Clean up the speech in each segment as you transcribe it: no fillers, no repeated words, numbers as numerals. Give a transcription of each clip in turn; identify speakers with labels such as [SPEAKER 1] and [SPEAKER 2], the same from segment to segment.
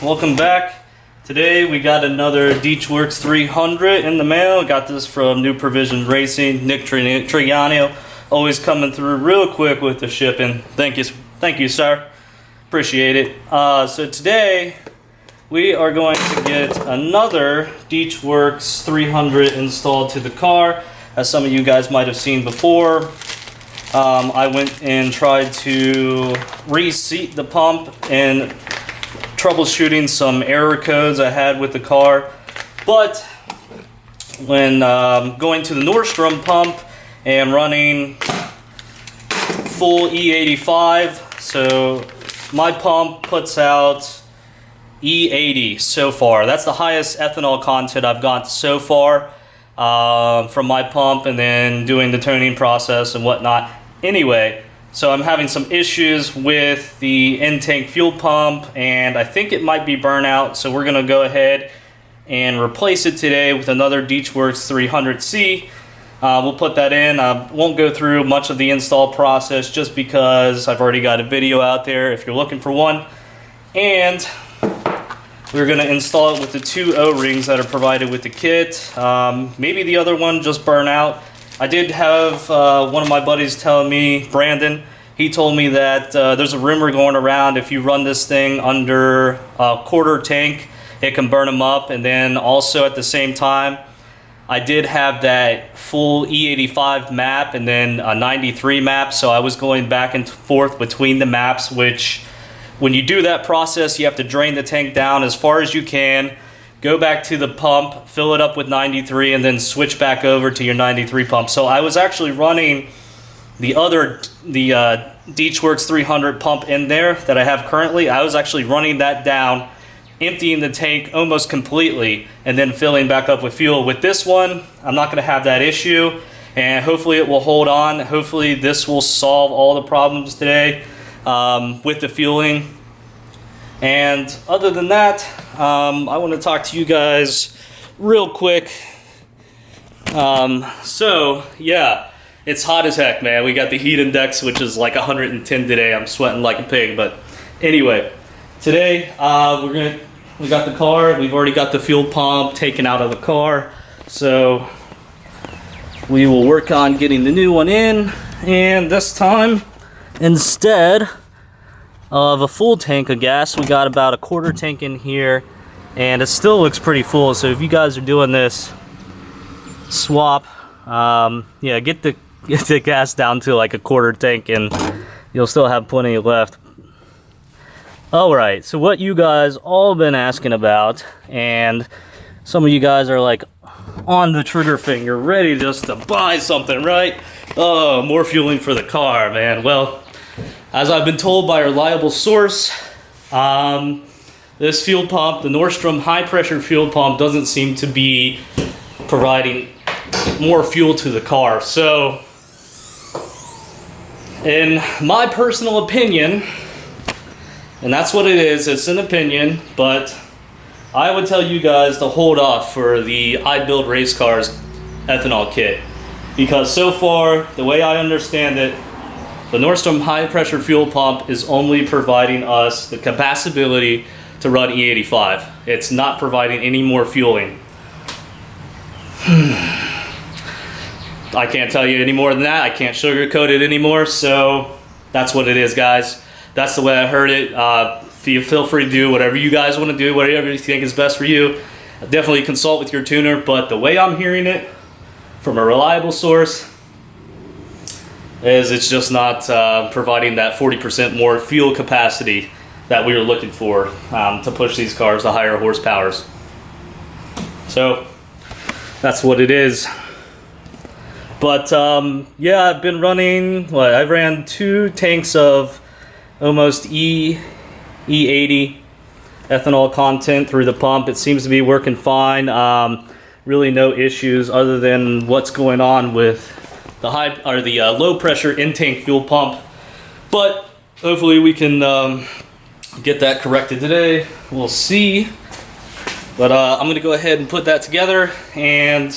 [SPEAKER 1] Welcome back. Today we got another DW300 in the mail. Got this from New Provision Racing. Nick Trignano, always coming through real quick with the shipping. Thank you, sir. Appreciate it. So today we are going to get another DW300 installed to the car. As some of you guys might have seen before, I went and tried to reseat the pump and troubleshooting some error codes I had with the car, but when going to the Nostrum pump and running full E85, so my pump puts out E80 so far. That's the highest ethanol content I've got so far from my pump, and then doing the tuning process and whatnot. Anyway, so I'm having some issues with the in-tank fuel pump, and I think it might be burnout, so we're going to go ahead and replace it today with another DW300C. We'll put that in. I won't go through much of the install process just because I've already got a video out there if you're looking for one. And we're going to install it with the two O-rings that are provided with the kit. Maybe the other one just burn out. I did have one of my buddies tell me, Brandon, he told me that there's a rumor going around if you run this thing under a quarter tank, it can burn them up. And then also at the same time, I did have that full E85 map and then a 93 map, so I was going back and forth between the maps, which when you do that process, you have to drain the tank down as far as you can, go back to the pump, fill it up with 93, and then switch back over to your 93 pump. So I was actually running the DW300 pump in there that I have currently. I was actually running that down, emptying the tank almost completely, and then filling back up with fuel. With this one, I'm not going to have that issue, and hopefully it will hold on. Hopefully this will solve all the problems today with the fueling. And other than that, I want to talk to you guys real quick. So yeah, it's hot as heck, man. We got the heat index, which is like 110 today. I'm sweating like a pig. But anyway, today we got the car. We've already got the fuel pump taken out of the car, so we will work on getting the new one in. And this time, instead of a full tank of gas, we got about a quarter tank in here, and it still looks pretty full. So if you guys are doing this swap, yeah, get the gas down to like a quarter tank and you'll still have plenty left. All right, so what you guys all been asking about, and some of you guys are like on the trigger finger ready just to buy something, right? Oh, more fueling for the car, man. Well, as I've been told by a reliable source, this fuel pump, the Nostrum high pressure fuel pump, doesn't seem to be providing more fuel to the car. So, in my personal opinion, and that's what it is, it's an opinion, but I would tell you guys to hold off for the I Build Race Cars ethanol kit. Because so far, the way I understand it, the Nostrum high pressure fuel pump is only providing us the capacity to run E85. It's not providing any more fueling. I can't tell you any more than that. I can't sugarcoat it anymore. So that's what it is, guys. That's the way I heard it. Feel free to do whatever you guys want to do, whatever you think is best for you. Definitely consult with your tuner, but the way I'm hearing it from a reliable source is it's just not providing that 40% more fuel capacity that we were looking for to push these cars to higher horsepowers. So that's what it is. But yeah, I've been running, I ran 2 tanks of almost E80 ethanol content through the pump. It seems to be working fine. Really no issues other than what's going on with the low pressure in-tank fuel pump, but hopefully we can get that corrected today. We'll see. But I'm gonna go ahead and put that together, and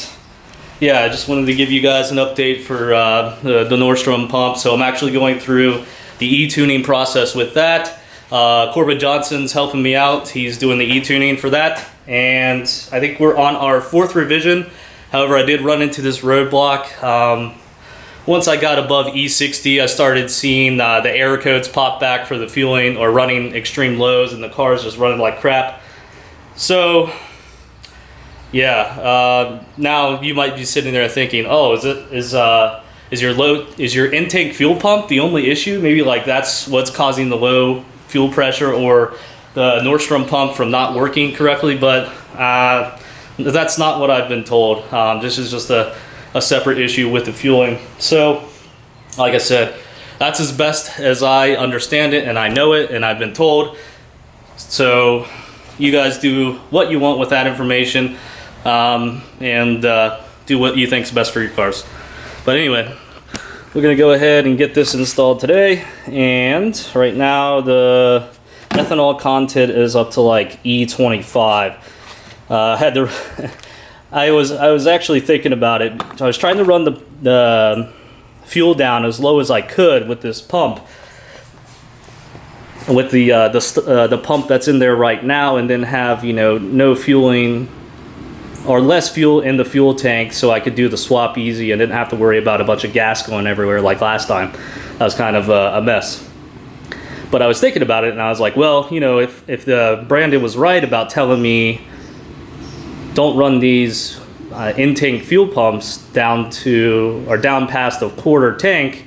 [SPEAKER 1] yeah, I just wanted to give you guys an update for the Nostrum pump. So I'm actually going through the e-tuning process with that. Corbin Johnson's helping me out. He's doing the e-tuning for that. And I think we're on our 4th revision. However, I did run into this roadblock. Once I got above E60, I started seeing the error codes pop back for the fueling or running extreme lows, and the car is just running like crap. So, yeah, now you might be sitting there thinking, oh, is your intake fuel pump the only issue? Maybe like that's what's causing the low fuel pressure, or the Nostrum pump from not working correctly, but that's not what I've been told. This is just a separate issue with the fueling. So, like I said, that's as best as I understand it, and I know it, and I've been told. So, you guys do what you want with that information, and do what you think's best for your cars. But anyway, we're gonna go ahead and get this installed today, and right now the ethanol content is up to like E25. Had to I was actually thinking about it. So I was trying to run the fuel down as low as I could with this pump, with the pump that's in there right now, and then have, you know, no fueling or less fuel in the fuel tank, so I could do the swap easy and didn't have to worry about a bunch of gas going everywhere like last time. That was kind of a mess. But I was thinking about it, and I was like, well, you know, if the Brandon was right about telling me don't run these intake fuel pumps down past a quarter tank,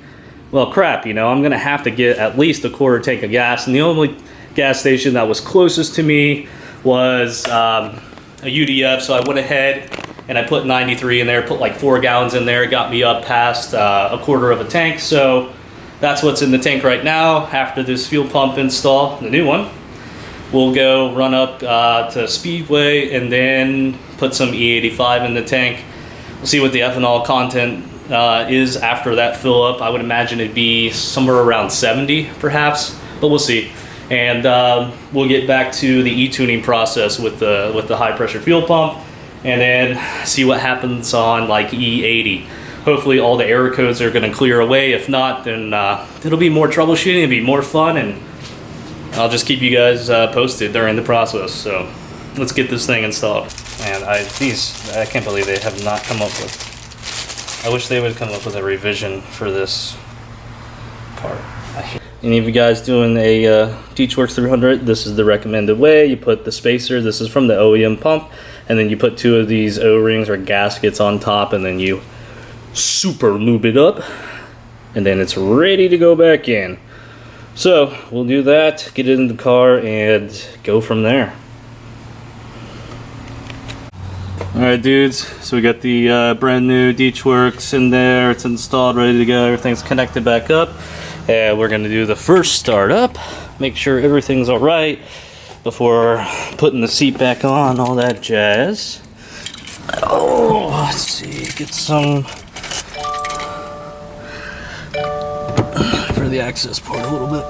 [SPEAKER 1] well, crap, you know, I'm gonna have to get at least a quarter tank of gas, and the only gas station that was closest to me was a UDF, so I went ahead and I put 93 in there, put like 4 gallons in there, got me up past a quarter of a tank. So that's what's in the tank right now. After this fuel pump install, the new one, we'll go run up to Speedway and then put some E85 in the tank. We'll see what the ethanol content is after that fill up. I would imagine it'd be somewhere around 70 perhaps, but we'll see. And we'll get back to the e-tuning process with the high pressure fuel pump, and then see what happens on like E80. Hopefully all the error codes are going to clear away. If not, then it'll be more troubleshooting, it'll be more fun, and I'll just keep you guys posted during the process. So let's get this thing installed. And I can't believe they have not come up with, I wish they would come up with a revision for this part. Any of you guys doing a DW300, this is the recommended way. You put the spacer, this is from the OEM pump, and then you put 2 of these O-rings or gaskets on top, and then you super lube it up, and then it's ready to go back in. So we'll do that, get it in the car, and go from there. Alright dudes, so we got the brand new DW in there, it's installed, ready to go, everything's connected back up. And we're gonna do the first startup, make sure everything's alright before putting the seat back on, all that jazz. Oh, let's see, get some for the access port a little bit.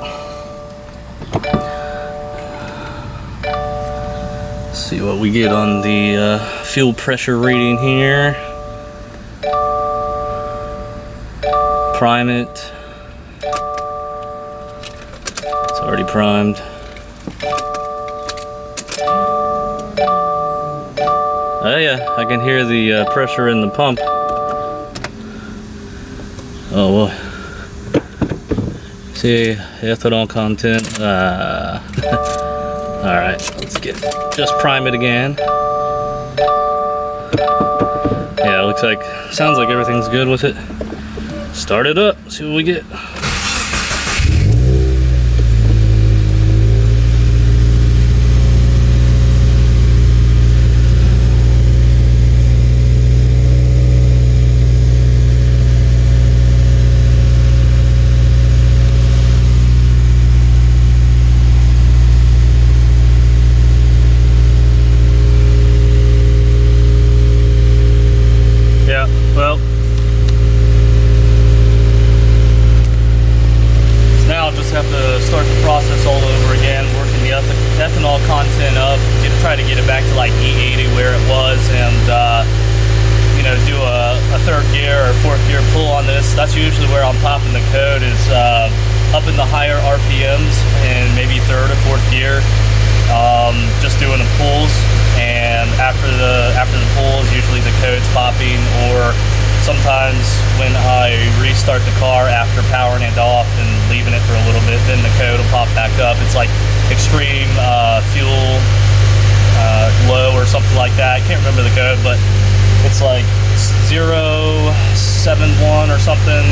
[SPEAKER 1] Let's see what we get on the fuel pressure reading here. Prime it. Already primed. Oh yeah, I can hear the pressure in the pump. Oh boy. See, ethanol content. Alright, let's just prime it again. Yeah, it looks like, sounds like everything's good with it. Start it up, see what we get. Well, now I'll just have to start the process all over again, working the ethanol content up, try to get it back to like E80 where it was, and you know, do a 3rd gear or 4th gear pull on this. That's usually where I'm popping the code, is up in the higher RPMs and maybe third or fourth gear, just doing the pulls. And after the pulls, usually the code's popping, or sometimes when I restart the car after powering it off and leaving it for a little bit, then the code will pop back up. It's like extreme fuel low or something like that. I can't remember the code, but it's like 071 or something.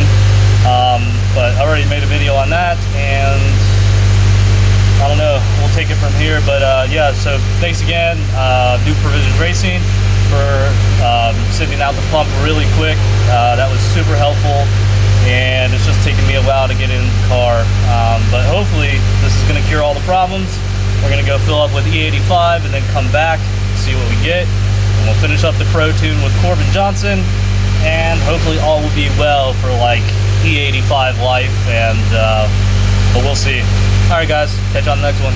[SPEAKER 1] But I already made a video on that, and I don't know, we'll take it from here. But yeah, so thanks again, New Provisions Racing, for sending out the pump really quick. That was super helpful, and it's just taking me a while to get in the car. But hopefully this is going to cure all the problems. We're going to go fill up with E85 and then come back, see what we get. And we'll finish up the Pro Tune with Corbin Johnson, and hopefully all will be well for like E85 life, and but we'll see. Alright guys, catch you on the next one.